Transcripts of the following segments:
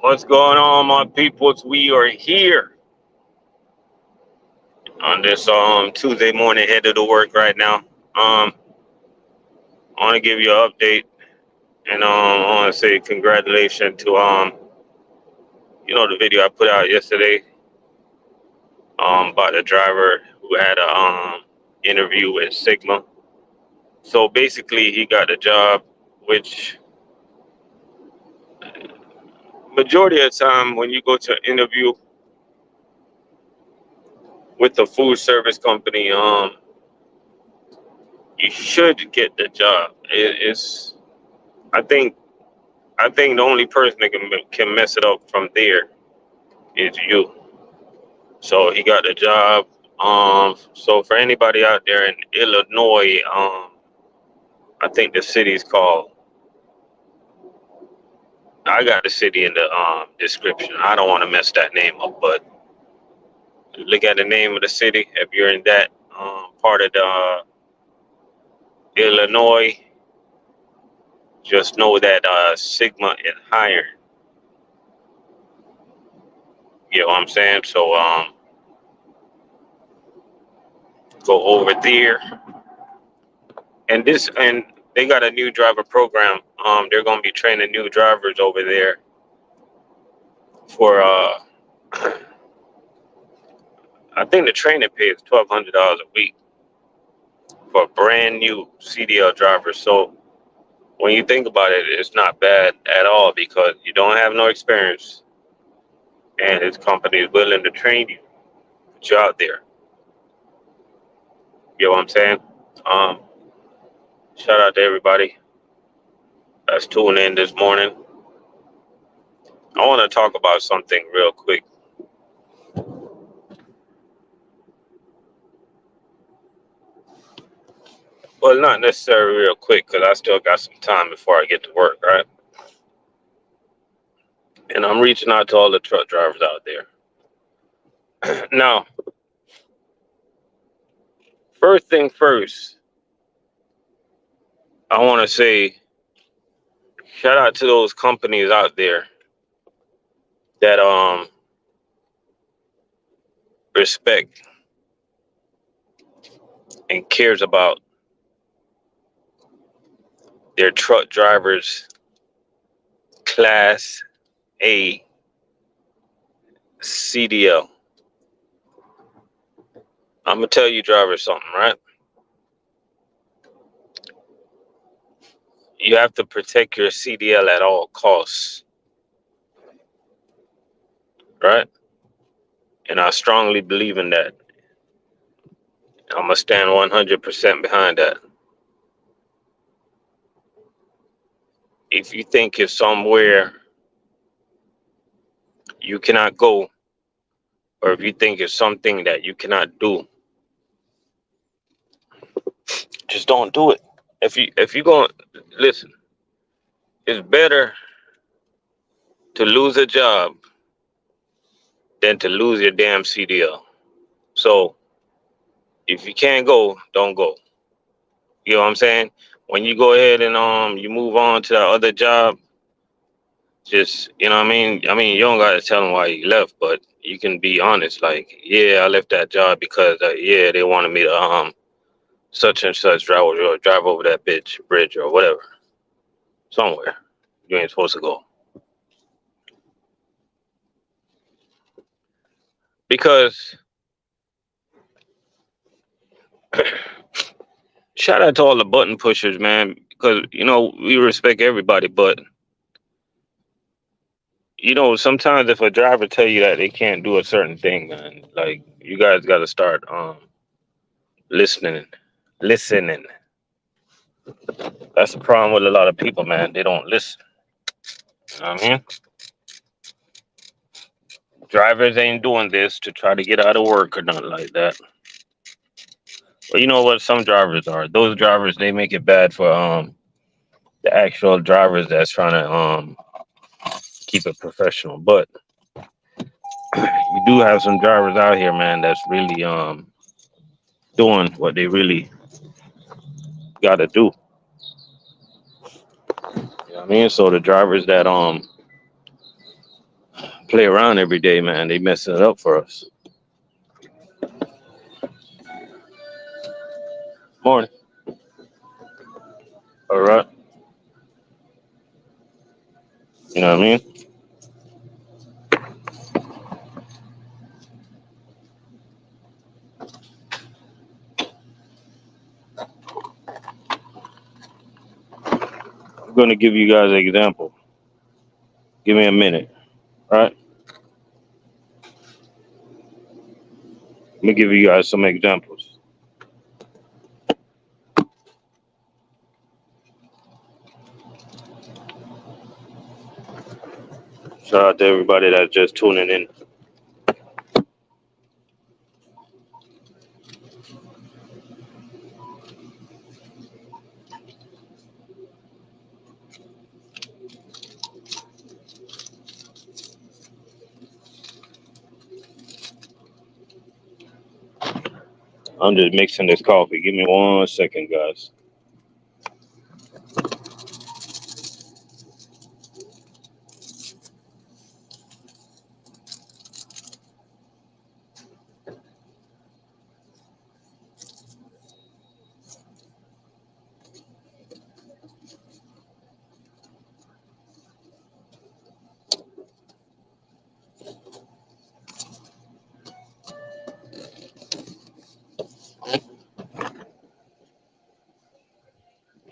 What's going on, my peoples? We are here on this Tuesday morning, headed to work right now. I want to give you an update, and I want to say congratulations to the video I put out yesterday about the driver who had a interview with Sigma. So basically, he got the job, which majority of the time when you go to an interview with the food service company, you should get the job. It's I think I think the only person that can mess it up from there is you. So he got the job. So for anybody out there in Illinois, I think the city's called. I got the city in the description. I don't want to mess that name up, but look at the name of the city. If you're in that part of the Illinois, just know that Sigma is hiring. You know what I'm saying? So go over there, and they got a new driver program. They're gonna be training new drivers over there for I think the training pay is $1,200 a week for a brand new CDL driver. So when you think about it, it's not bad at all because you don't have no experience, and this company is willing to train you, put you out there. You know what I'm saying? Um, Shout out to everybody that's tuning in this morning. I want to talk about something real quick. Well, not necessarily real quick because I still got some time before I get to work, right? And I'm reaching out to all the truck drivers out there. Now, first thing first, I want to say shout out to those companies out there that respect and cares about their truck drivers class A CDL. I'm gonna tell you drivers something, right? You have to protect your CDL at all costs, right? And I strongly believe in that. I'm gonna stand 100% behind that. If you think it's somewhere you cannot go, or if you think it's something that you cannot do, just don't do it. If you going listen, it's better to lose a job than to lose your damn CDL. So if you can't go, don't go. You know what I'm saying? When you go ahead and you move on to the other job, just you know what I mean. I mean, you don't gotta tell them why you left, but you can be honest. Like, yeah, I left that job because yeah, they wanted me to such and such drive over that bitch bridge or whatever somewhere you ain't supposed to go. Because shout out to all the button pushers, man. Because we respect everybody, but sometimes if a driver tell you that they can't do a certain thing, man, like you guys got to start listening. Listening. That's the problem with a lot of people, man. They don't listen. You know what I mean? Drivers ain't doing this to try to get out of work or nothing like that. But you know what? Some drivers are. Those drivers they make it bad for the actual drivers that's trying to keep it professional. But you do have some drivers out here, man, that's really doing what they really got to do. You know what I mean? So the drivers that play around every day, man. They messing it up for us. Morning. All right. You know what I mean? I'm going to give you guys an example. Give me a minute. All right. Let me give you guys some examples. Shout out to everybody that's just tuning in. I'm just mixing this coffee. Give me 1 second, guys.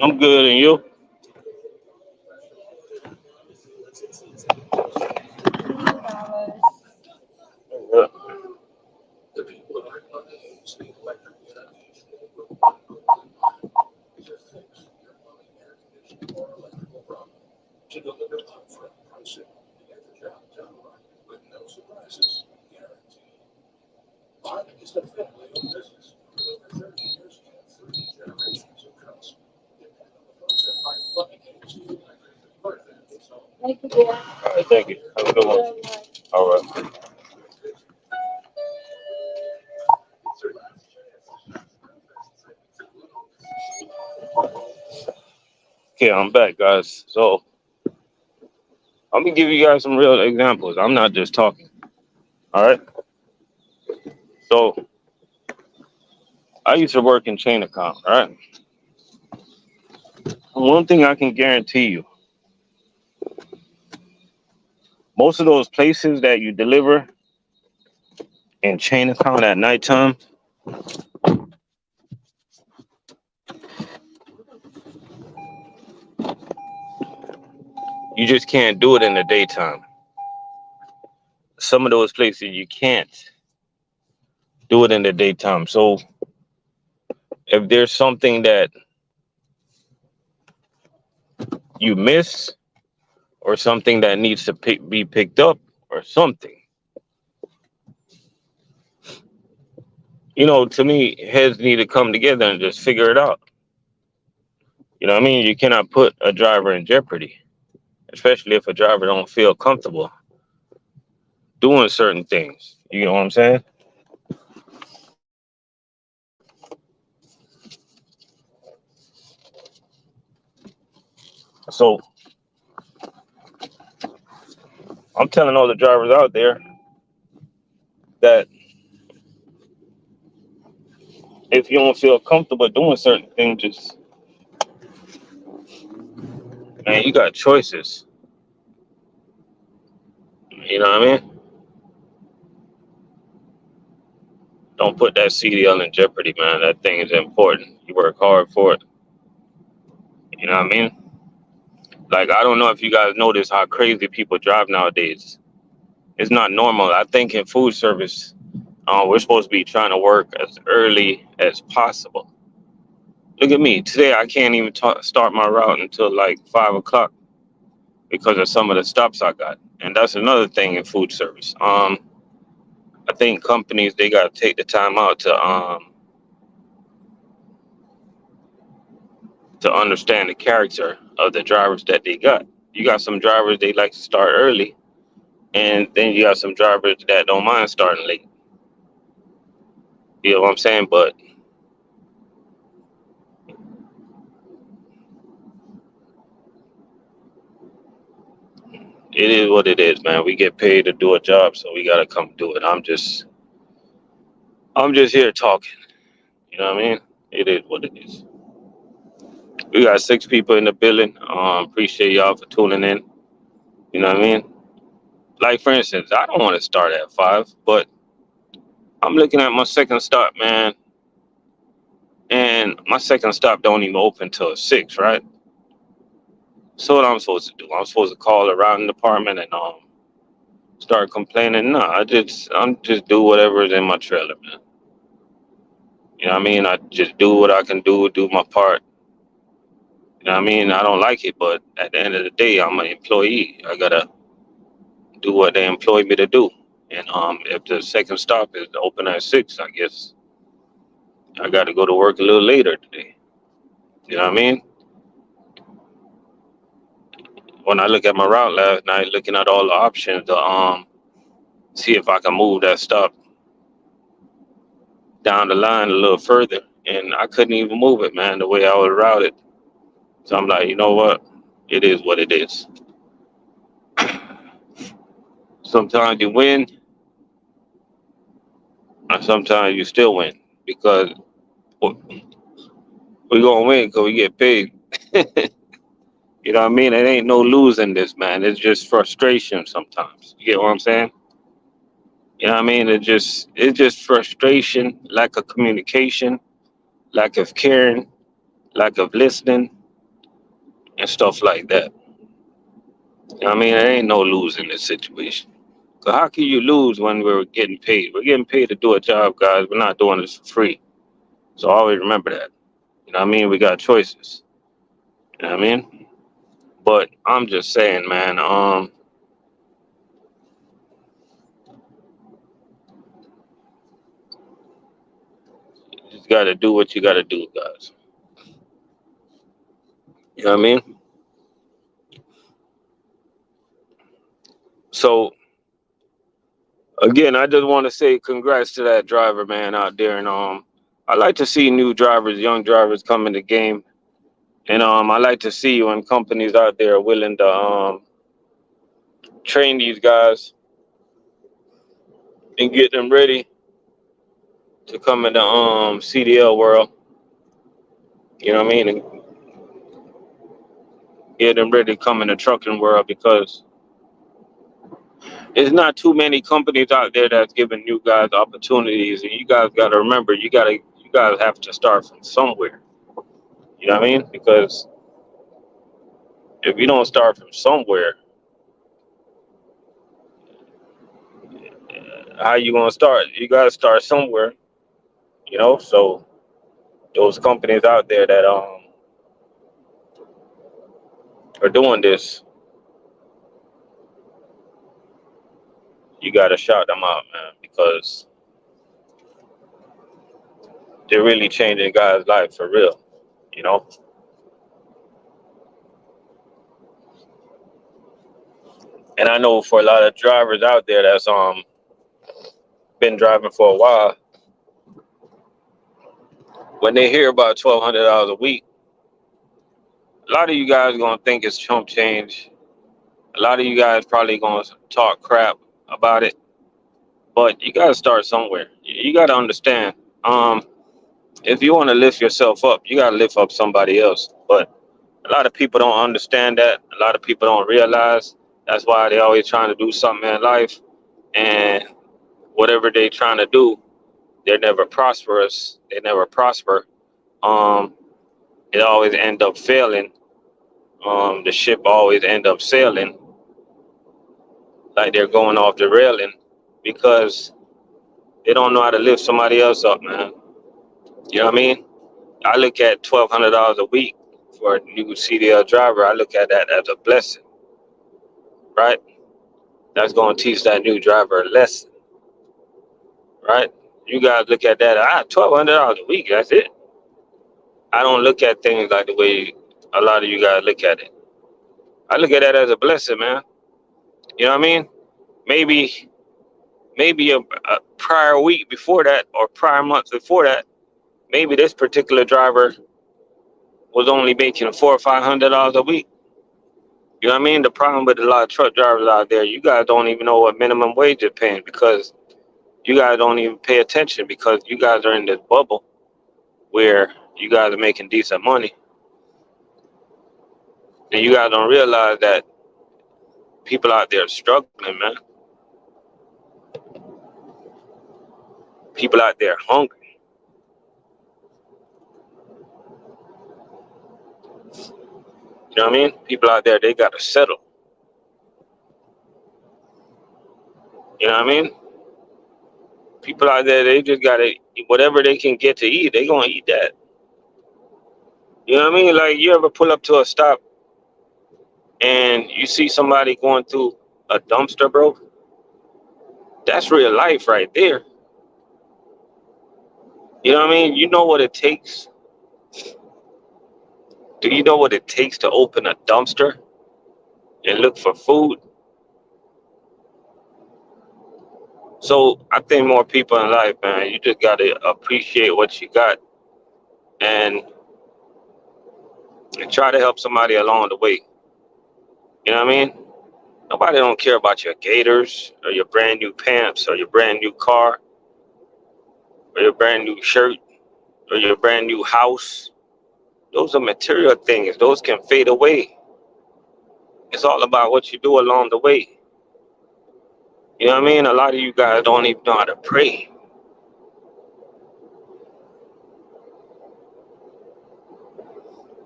I'm good, and you? Yeah. All right, thank you. Have a good one. All right. Okay, I'm back, guys. So I'm gonna give you guys some real examples. I'm not just talking. All right. So I used to work in chain account. All right. One thing I can guarantee you, most of those places that you deliver in chain account at nighttime, you just can't do it in the daytime. Some of those places you can't do it in the daytime. So if there's something that you miss or something that needs to be picked up or something, to me, heads need to come together and just figure it out. You know what I mean? You cannot put a driver in jeopardy, especially if a driver don't feel comfortable doing certain things. You know what I'm saying? So I'm telling all the drivers out there that if you don't feel comfortable doing certain things, just, man, you got choices. You know what I mean? Don't put that CDL in jeopardy, man. That thing is important. You work hard for it. You know what I mean? Like, I don't know if you guys notice how crazy people drive nowadays. It's not normal. I think in food service, we're supposed to be trying to work as early as possible. Look at me. Today, I can't even start my route until like 5 o'clock because of some of the stops I got. And that's another thing in food service. I think companies, they got to take the time out to understand the character of the drivers that they got. You got some drivers, they like to start early, and then you got some drivers that don't mind starting late. You know what I'm saying? But It is what it is, man. We get paid to do a job, so we gotta come do it. I'm just here talking. You know what I mean? It is what it is. We got 6 people in the building. Appreciate y'all for tuning in. You know what I mean? Like for instance, I don't want to start at 5, but I'm looking at my second stop, man, and my second stop don't even open till 6, right? So what I'm supposed to do? I'm supposed to call around the department and start complaining? No, I'm just do whatever is in my trailer, man. You know what I mean? I just do what I can do my part. You know what I mean? I don't like it, but at the end of the day, I'm an employee. I gotta do what they employ me to do. And if the second stop is open at 6, I guess I got to go to work a little later today. You know what I mean? When I look at my route last night, looking at all the options to see if I can move that stop down the line a little further, and I couldn't even move it, man, the way I was routed. So I'm like, you know what? It is what it is. Sometimes you win, and sometimes you still win because we're gonna win because we get paid. You know what I mean? It ain't no losing this, man. It's just frustration sometimes. You get what I'm saying? You know what I mean? It's just frustration, lack of communication, lack of caring, lack of listening, and stuff like that. You know what I mean? There ain't no losing this situation. So how can you lose when we're getting paid? We're getting paid to do a job, guys. We're not doing this for free. So always remember that. You know what I mean? We got choices. You know what I mean? But I'm just saying, man, you just gotta do what you gotta do, guys. You know what I mean? So again, I just want to say congrats to that driver, man, out there. And I like to see new drivers, young drivers come in the game. And I like to see when companies out there are willing to train these guys and get them ready to come in the CDL world. You know what I mean? And get them ready to come in the trucking world, because there's not too many companies out there that's giving new guys opportunities. And you guys got to remember, you guys have to start from somewhere. You know what I mean? Because if you don't start from somewhere, how you gonna start? You gotta start somewhere, you know. So those companies out there that are doing this, you gotta shout them out, man, because they're really changing guys' life for real, you know. And I know for a lot of drivers out there that's been driving for a while, when they hear about $1,200 a week, a lot of you guys gonna think it's chump change. A lot of you guys probably gonna talk crap about it, but you gotta start somewhere. You gotta understand. If you want to lift yourself up, you gotta lift up somebody else. But a lot of people don't understand that. A lot of people don't realize. That's why they always trying to do something in life, and whatever they trying to do, they're never prosperous. They never prosper. Um, it always end up failing. The ship always end up sailing like they're going off the railing, because they don't know how to lift somebody else up, man. You know what I mean? I look at $1,200 a week for a new CDL driver. I look at that as a blessing, right? That's going to teach that new driver a lesson, right? You guys look at that. $1,200 a week. That's it. I don't look at things like the way a lot of you guys look at it. I look at that as a blessing, man. You know what I mean? Maybe a prior week before that, or prior month before that, maybe this particular driver was only making $400 or $500 a week. You know what I mean? The problem with a lot of truck drivers out there, you guys don't even know what minimum wage is paying because you guys don't even pay attention because you guys are in this bubble where you guys are making decent money. And you guys don't realize that people out there are struggling, man. People out there hungry. You know what I mean? People out there, they got to settle. You know what I mean? People out there, they just got to, whatever they can get to eat, they going to eat that. You know what I mean? Like, you ever pull up to a stop and you see somebody going through a dumpster, bro? That's real life right there. You know what I mean? You know what it takes? Do you know what it takes to open a dumpster and look for food? So I think more people in life, man, you just got to appreciate what you got and try to help somebody along the way. You know what I mean? Nobody don't care about your gators or your brand new pants or your brand new car or your brand new shirt or your brand new house. Those are material things. Those can fade away. It's all about what you do along the way. You know what I mean? A lot of you guys don't even know how to pray.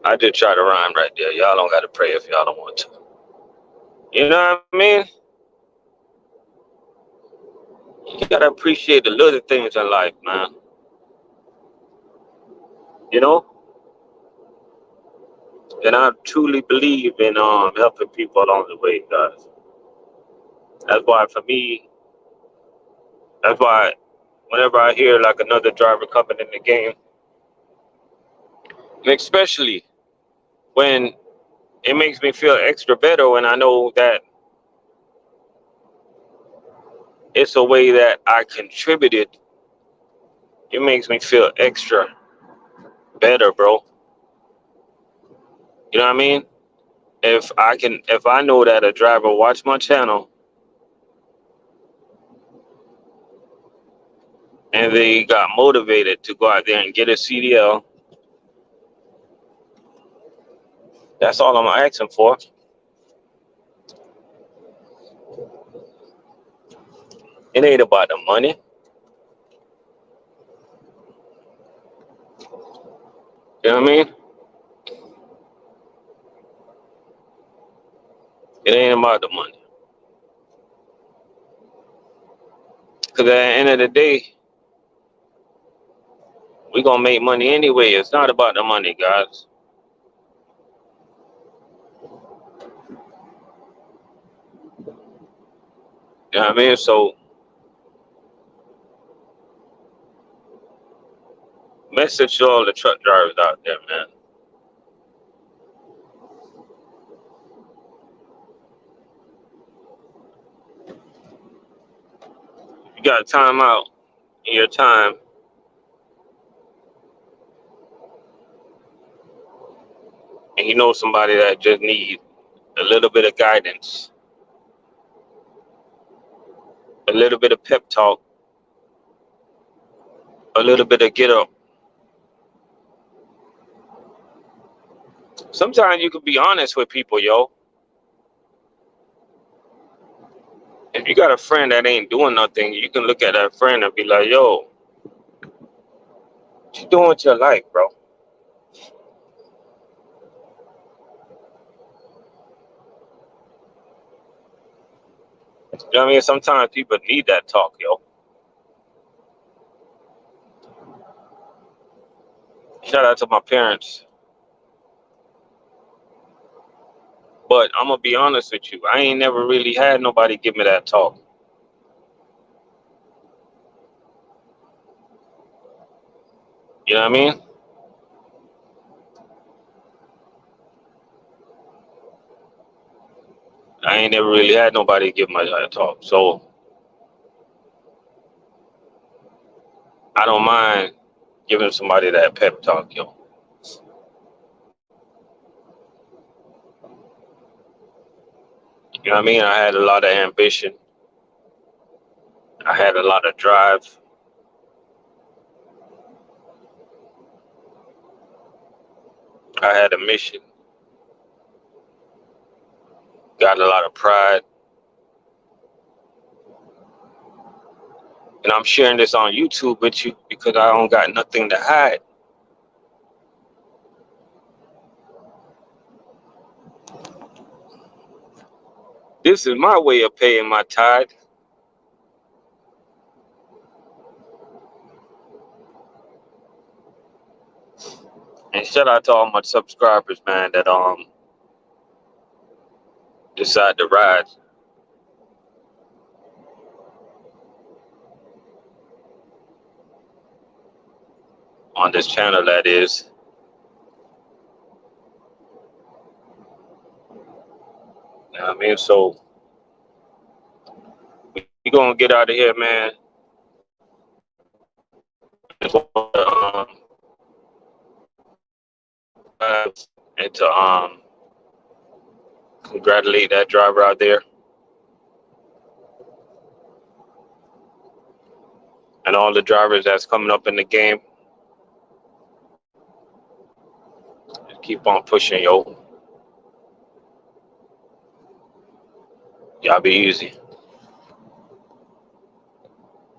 I just try to rhyme right there. Y'all don't got to pray if y'all don't want to. You know what I mean? You got to appreciate the little things in life, man. You know? And I truly believe in helping people along the way, guys. That's why for me, that's why whenever I hear like another driver coming in the game, and especially when it makes me feel extra better when I know that it's a way that I contributed, it makes me feel extra better, bro. You know what I mean? If I know that a driver watched my channel and they got motivated to go out there and get a CDL, that's all I'm asking for. It ain't about the money. You know what I mean? It ain't about the money. Because at the end of the day, we're going to make money anyway. It's not about the money, guys. You know what I mean? So, message to all the truck drivers out there, man. You got time out in your time, and you know somebody that just needs a little bit of guidance, a little bit of pep talk, a little bit of get up. Sometimes you can be honest with people, yo. If you got a friend that ain't doing nothing, you can look at that friend and be like, yo, what you doing with your life, bro? You know what I mean? Sometimes people need that talk, yo. Shout out to my parents. But I'm going to be honest with you. I ain't never really had nobody give me that talk. You know what I mean? I ain't never really had nobody give me that talk. So I don't mind giving somebody that pep talk, yo. You know what I mean? I had a lot of ambition. I had a lot of drive. I had a mission. Got a lot of pride. And I'm sharing this on YouTube with you because I don't got nothing to hide. This is my way of paying my tithe. And shout out to all my subscribers, man, that decide to ride on this channel, that is. You know what I mean? So we gonna get out of here, man. And to congratulate that driver out there and all the drivers that's coming up in the game. Just keep on pushing, yo. Y'all be easy.